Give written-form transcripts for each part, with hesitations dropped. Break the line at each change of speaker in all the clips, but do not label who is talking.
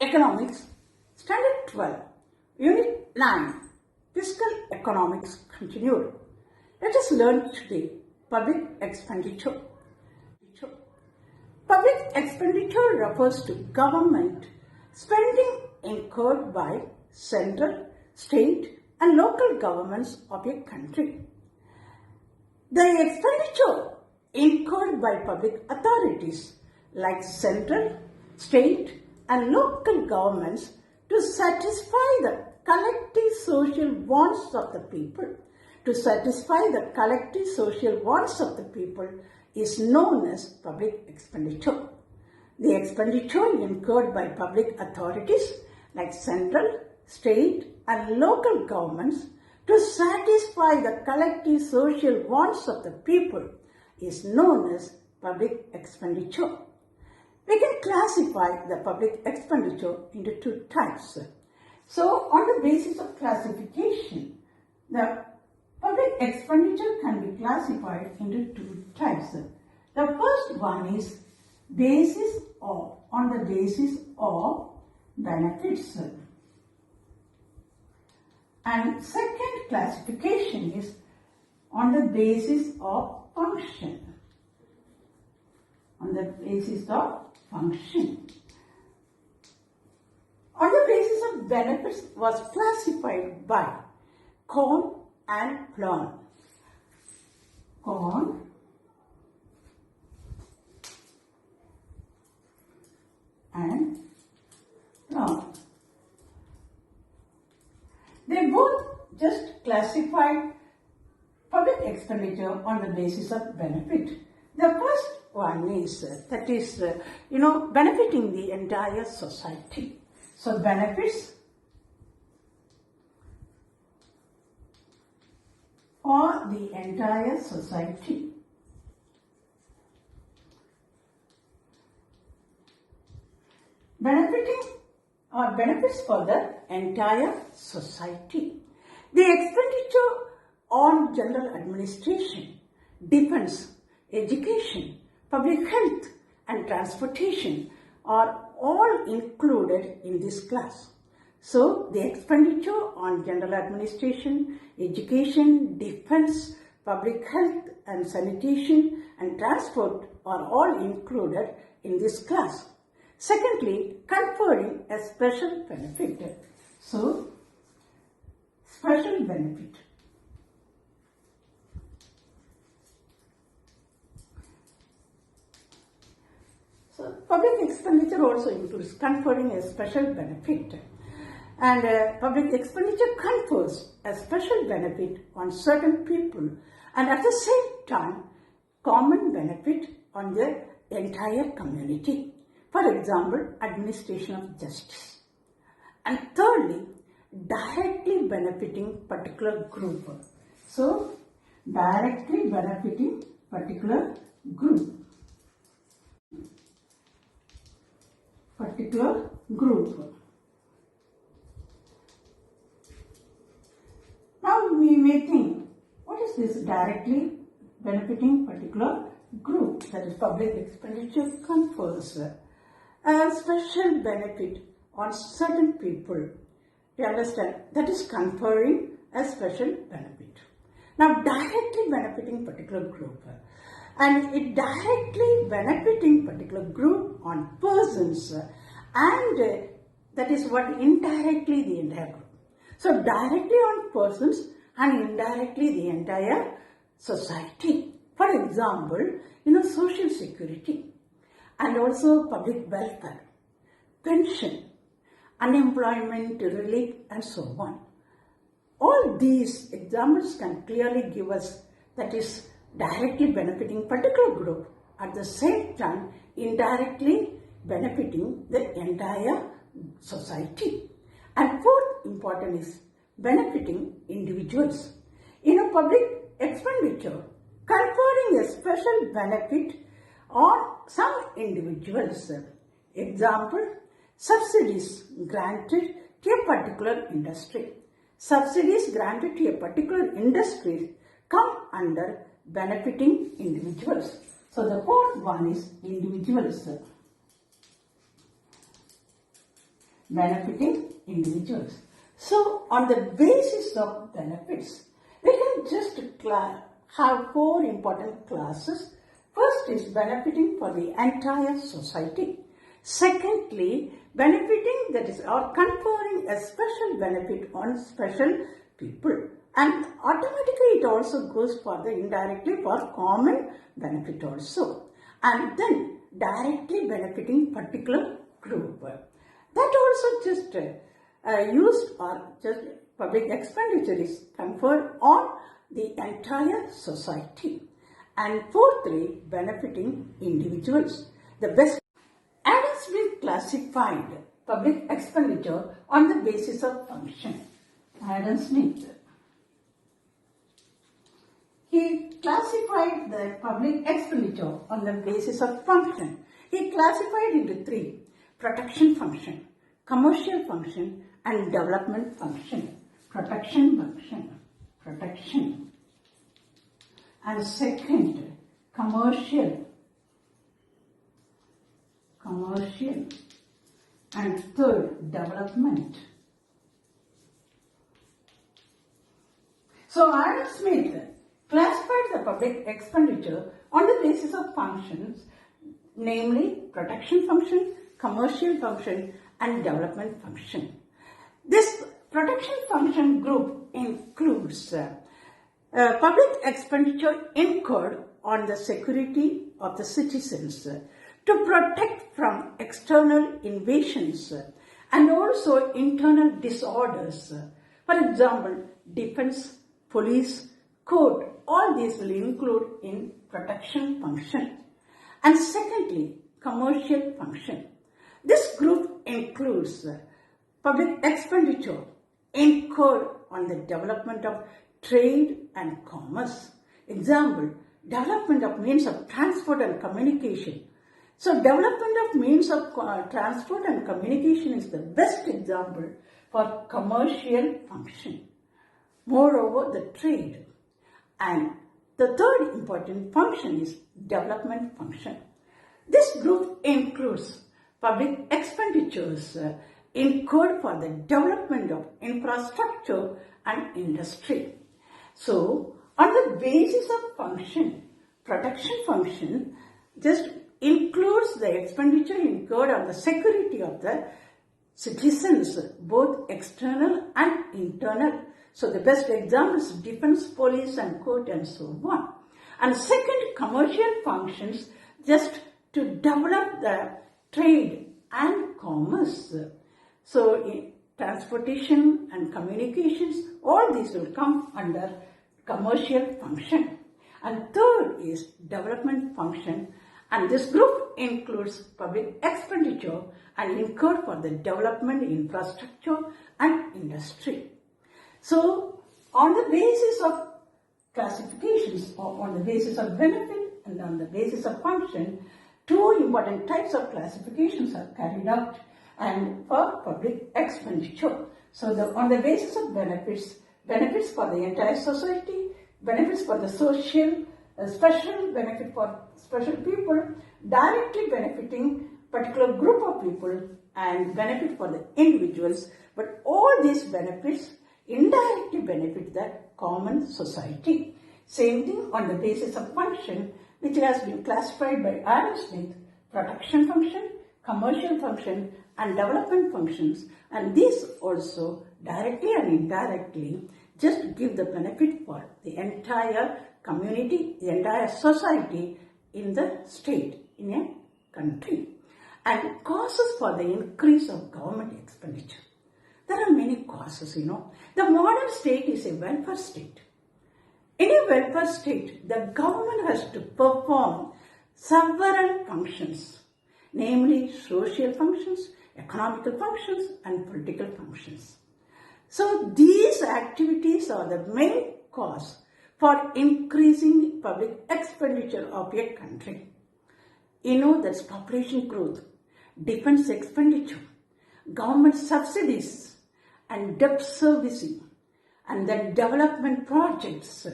Economics, Standard 12, Unit 9, Fiscal Economics continued. Let us learn today public expenditure. Public expenditure refers to government spending incurred by central, state and local governments of a country. The expenditure incurred by public authorities like central, state and local governments to satisfy the collective social wants of the people. To satisfy the collective social wants of the people is known as public expenditure. The expenditure incurred by public authorities like central, state and local governments to satisfy the collective social wants of the people is known as public expenditure. We can classify the public expenditure into two types. So, on the basis of classification, the public expenditure can be classified into two types. The first one is on the basis of benefits. And second classification is on the basis of function. On the basis of function. On the basis of benefits was classified by Kohn and Plan. Kohn and Plan. They both just classified public expenditure on the basis of benefit. The first one is, benefiting the entire society. So, benefits for the entire society. Benefits for the entire society. The expenditure on general administration, defense, education, public health and transportation are all included in this class. So, the expenditure on general administration, education, defense, public health and sanitation and transport are all included in this class. Secondly, conferring a special benefit. So, special benefit. So, public expenditure also includes conferring a special benefit. And public expenditure confers a special benefit on certain people and at the same time common benefit on the entire community. For example, administration of justice. And thirdly, directly benefiting particular group. So, directly benefiting particular group. Now we may think, what is this directly benefiting particular group? That is, public expenditure confers a special benefit on certain people. You understand? That is conferring a special benefit. Now, directly benefiting particular group. And it directly benefiting particular group on persons and that is what indirectly the entire group. So, directly on persons and indirectly the entire society. For example, social security and also public welfare, pension, unemployment relief and so on. All these examples can clearly give us that is directly benefiting particular group, at the same time indirectly benefiting the entire society. And fourth important is benefiting individuals. Public expenditure conferring a special benefit on some individuals. Example, subsidies granted to a particular industry. Subsidies granted to a particular industry come under benefiting individuals. So the fourth one is individuals. benefiting individuals. So, on the basis of benefits, we can just have four important classes. First is benefiting for the entire society. Secondly, benefiting, that is, or conferring a special benefit on special people. And automatically it also goes for the indirectly for common benefit also. And then directly benefiting particular group. That also just used or just public expenditure is conferred on the entire society. And fourthly, benefiting individuals. The best Adam Smith classified public expenditure on the basis of function. Adam Smith. He classified the public expenditure on the basis of function. He classified into three: protection function, commercial function, and development function. Protection function, protection. And second, commercial, and third, development. So Adam Smith classified the public expenditure on the basis of functions, namely protection function, commercial function, and development function. This protection function group includes public expenditure incurred on the security of the citizens to protect from external invasions and also internal disorders. For example, defense, police, court, all these will include in protection function. And secondly, commercial function. This group includes public expenditure incurred on the development of trade and commerce. Example, development of means of transport and communication. So development of means of transport and communication is the best example for commercial function. Moreover, the trade. And the third important function is development function. This group includes public expenditures incurred for the development of infrastructure and industry. So, on the basis of function, protection function just includes the expenditure incurred on the security of the citizens, both external and internal. So the best examples, defense, police, and court, and so on. And second, commercial functions just to develop the trade and commerce. So in transportation and communications, all these will come under commercial function. And third is development function, and this group includes public expenditure and incurred for the development infrastructure and industry. So, on the basis of classifications, or on the basis of benefit and on the basis of function, two important types of classifications are carried out and for public expenditure. So, on the basis of benefits, benefits for the entire society, benefits for the social, special benefit for special people, directly benefiting particular group of people, and benefit for the individuals. But all these benefits indirectly benefit the common society. Same thing on the basis of function, which has been classified by Adam Smith: protection function, commercial function, and development functions. And these also directly and indirectly just give the benefit for the entire community, the entire society in the state, in a country. And causes for the increase of government expenditure. There are many causes, The modern state is a welfare state. In a welfare state, the government has to perform several functions, namely social functions, economical functions, and political functions. So these activities are the main cause for increasing public expenditure of a country. That's population growth, defense expenditure, government subsidies, and debt servicing, and then development projects,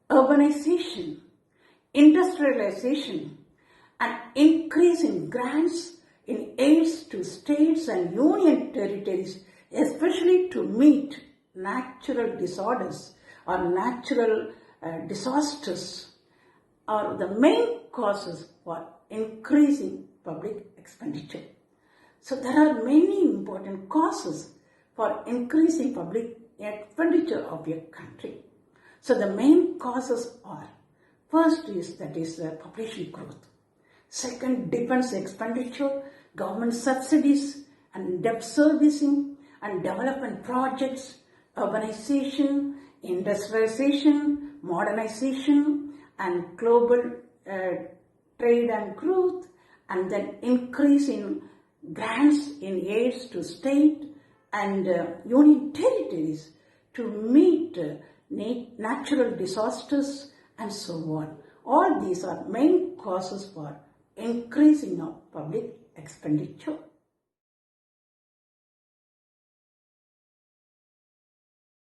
urbanization, industrialization, and increase in grants, in aids to states and union territories, especially to meet natural disorders or natural disasters, are the main causes for increasing public expenditure. So there are many important causes for increasing public expenditure of your country. So the main causes are, first is population growth. Second, defense expenditure, government subsidies and debt servicing and development projects, urbanization, industrialization, modernization and global trade and growth, and then increase in grants in aids to state and union territories to meet natural disasters and so on. All these are main causes for increasing of public expenditure.